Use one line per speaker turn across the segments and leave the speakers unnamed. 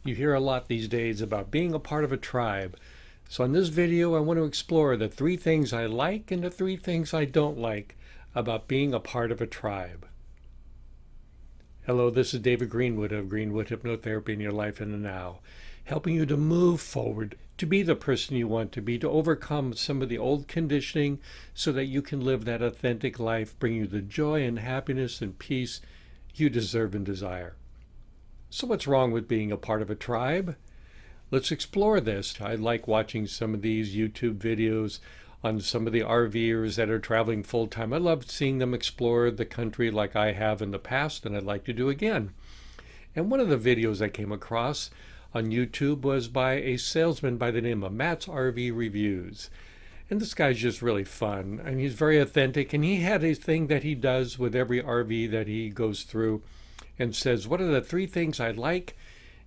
You hear a lot these days about being a part of a tribe. So in this video, I want to explore the 3 things I like and the 3 things I don't like about being a part of a tribe. Hello, this is David Greenwood of Greenwood Hypnotherapy in Your Life in the Now, helping you to move forward, to be the person you want to be, to overcome some of the old conditioning so that you can live that authentic life, bring you the joy and happiness and peace you deserve and desire. So what's wrong with being a part of a tribe? Let's explore this. I like watching some of these YouTube videos on some of the RVers that are traveling full-time. I love seeing them explore the country like I have in the past, and I'd like to do again. And one of the videos I came across on YouTube was by a salesman by the name of Matt's RV Reviews. And this guy's just really fun. I mean, he's very authentic, and he had a thing that he does with every RV that he goes through and says, what are the 3 things I like?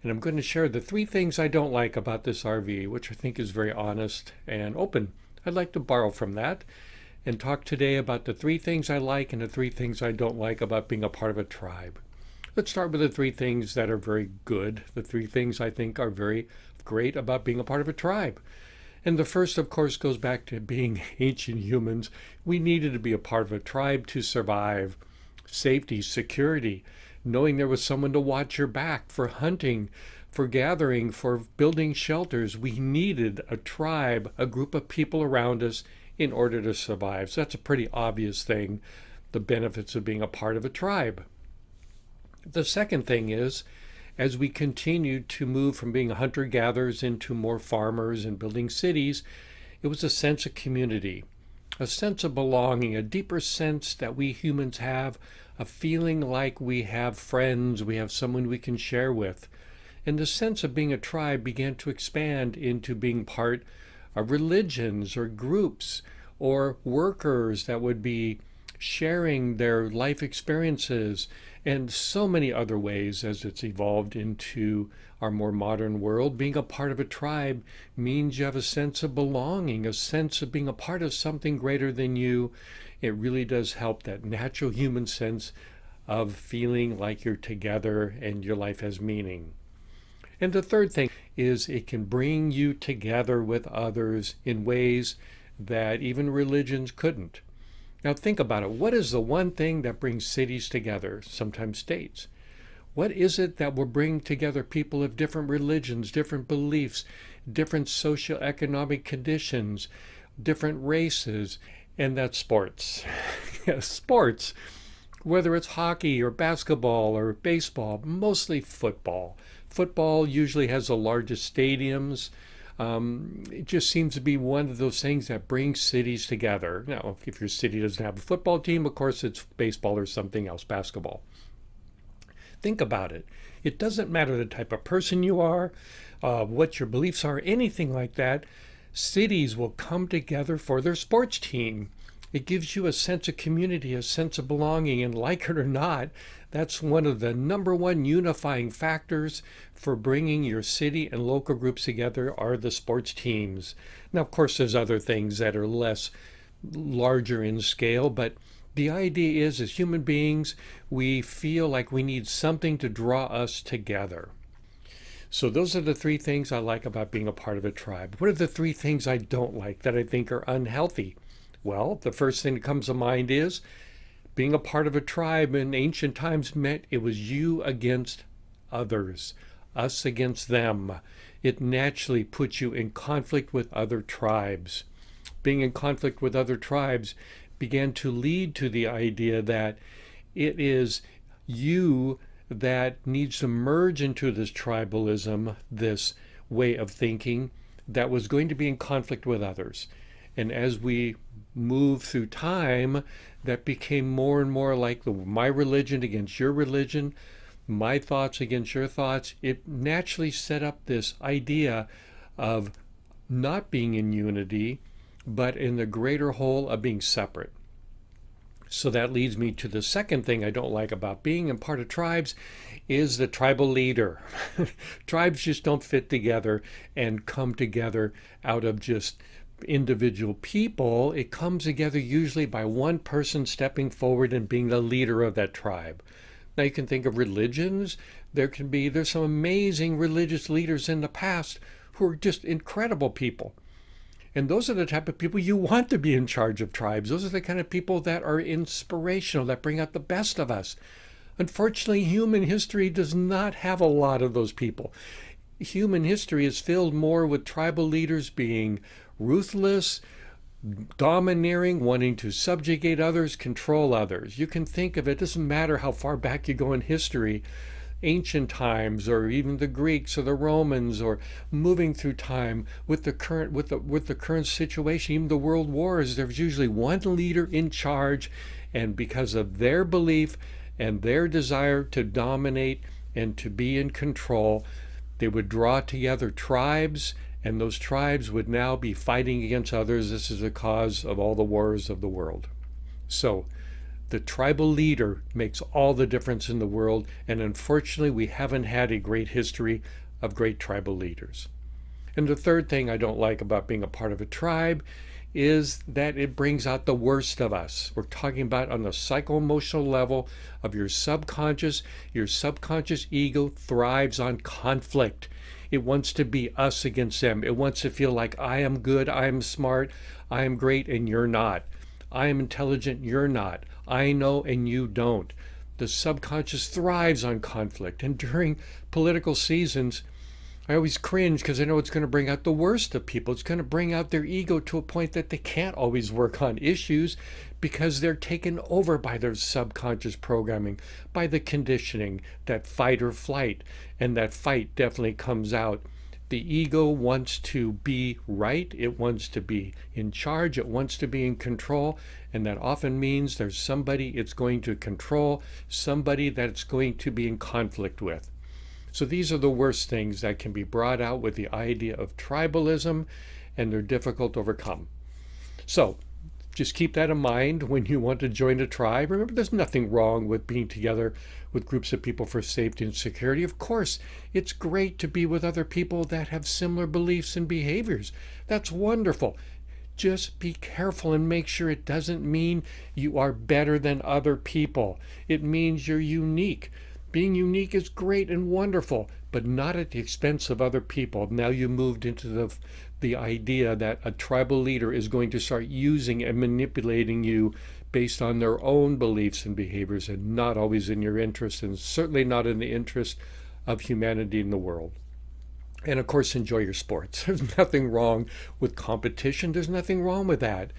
And I'm going to share the 3 things I don't like about this RV, which I think is very honest and open. I'd like to borrow from that and talk today about the 3 things I like and the 3 things I don't like about being a part of a tribe. Let's start with the 3 things that are very good, the 3 things I think are very great about being a part of a tribe. And the first, of course, goes back to being ancient humans. We needed to be a part of a tribe to survive. Safety, security, knowing there was someone to watch your back, for hunting, for gathering, for building shelters. We needed a tribe, a group of people around us in order to survive. So that's a pretty obvious thing, the benefits of being a part of a tribe. The second thing is, as we continued to move from being hunter-gatherers into more farmers and building cities, it was a sense of community, a sense of belonging, a deeper sense that we humans have, a feeling like we have friends, we have someone we can share with. And the sense of being a tribe began to expand into being part of religions or groups or workers that would be sharing their life experiences and so many other ways as it's evolved into our more modern world. Being a part of a tribe means you have a sense of belonging, a sense of being a part of something greater than you. It really does help that natural human sense of feeling like you're together and your life has meaning. And the third thing is it can bring you together with others in ways that even religions couldn't. Now think about it. What is the one thing that brings cities together, sometimes states? What is it that will bring together people of different religions, different beliefs, different socioeconomic conditions, different races? And that's sports. Sports, whether it's hockey or basketball or baseball, mostly football. Football usually has the largest stadiums. It just seems to be one of those things that brings cities together. Now, if your city doesn't have a football team, of course it's baseball or something else, basketball. Think about it. It doesn't matter the type of person you are, what your beliefs are, anything like that. Cities will come together for their sports team. It gives you a sense of community, a sense of belonging, and like it or not, that's one of the #1 unifying factors for bringing your city and local groups together are the sports teams. Now, of course, there's other things that are less larger in scale, but the idea is as human beings, we feel like we need something to draw us together. So those are the 3 things I like about being a part of a tribe. What are the 3 things I don't like that I think are unhealthy? Well, the first thing that comes to mind is being a part of a tribe in ancient times meant it was you against others, us against them. It naturally puts you in conflict with other tribes. Being in conflict with other tribes began to lead to the idea that it is you that needs to merge into this tribalism, this way of thinking that was going to be in conflict with others. And as we move through time, that became more and more like my religion against your religion, my thoughts against your thoughts. It naturally set up this idea of not being in unity, but in the greater whole of being separate. So that leads me to the second thing I don't like about being in part of tribes is the tribal leader. Tribes just don't fit together and come together out of just individual people. It comes together usually by one person stepping forward and being the leader of that tribe. Now you can think of religions There's some amazing religious leaders in the past who are just incredible people. And those are the type of people you want to be in charge of tribes. Those are the kind of people that are inspirational, that bring out the best of us. Unfortunately, human history does not have a lot of those people. Human history is filled more with tribal leaders being ruthless, domineering, wanting to subjugate others, control others. You can think of it, doesn't matter how far back you go in history, ancient times, or even the Greeks or the Romans, or moving through time with the current situation, even the world wars. There's usually one leader in charge, and because of their belief and their desire to dominate and to be in control, they would draw together tribes, and those tribes would now be fighting against others. This is the cause of all the wars of the world. So the tribal leader makes all the difference in the world, and unfortunately we haven't had a great history of great tribal leaders. And the third thing I don't like about being a part of a tribe is that it brings out the worst of us. We're talking about on the psycho-emotional level of your subconscious. Your subconscious ego thrives on conflict. It wants to be us against them. It wants to feel like I am good, I am smart, I am great, and you're not. I am intelligent, you're not. I know and you don't. The subconscious thrives on conflict. And during political seasons, I always cringe because I know it's going to bring out the worst of people. It's going to bring out their ego to a point that they can't always work on issues because they're taken over by their subconscious programming, by the conditioning, that fight or flight. And that fight definitely comes out. The ego wants to be right. It wants to be in charge. It wants to be in control. And that often means there's somebody it's going to control, somebody that it's going to be in conflict with. So these are the worst things that can be brought out with the idea of tribalism, and they're difficult to overcome. So just keep that in mind when you want to join a tribe. Remember, there's nothing wrong with being together with groups of people for safety and security. Of course, it's great to be with other people that have similar beliefs and behaviors. That's wonderful. Just be careful and make sure it doesn't mean you are better than other people. It means you're unique. Being unique is great and wonderful, but not at the expense of other people. Now you moved into the idea that a tribal leader is going to start using and manipulating you based on their own beliefs and behaviors, and not always in your interest, and certainly not in the interest of humanity in the world. And of course, enjoy your sports. There's nothing wrong with competition. There's nothing wrong with that.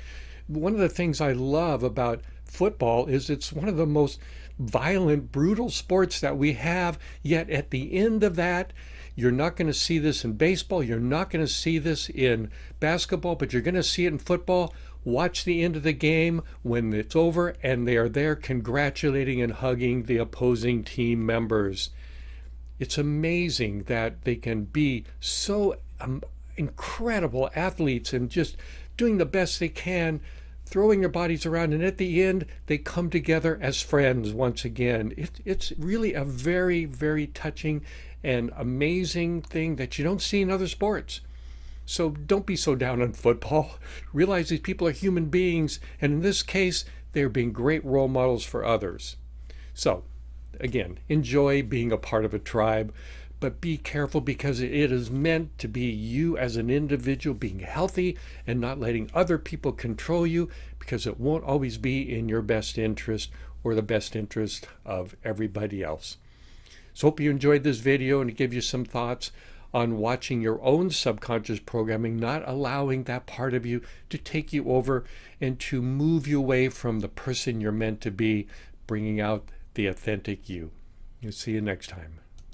One of the things I love about football is it's one of the most violent, brutal sports that we have, yet at the end of that, you're not going to see this in baseball, you're not going to see this in basketball, but you're going to see it in football. Watch the end of the game when it's over and they are there congratulating and hugging the opposing team members. It's amazing that they can be so incredible athletes and just doing the best they can, throwing their bodies around, and at the end they come together as friends once again. It's really a very, very touching and amazing thing that you don't see in other sports. So don't be so down on football. Realize these people are human beings, and in this case they're being great role models for others. So again, enjoy being a part of a tribe, but be careful because it is meant to be you as an individual being healthy and not letting other people control you, because it won't always be in your best interest or the best interest of everybody else. So hope you enjoyed this video and it gives you some thoughts on watching your own subconscious programming, not allowing that part of you to take you over and to move you away from the person you're meant to be, bringing out the authentic you. You'll see you next time.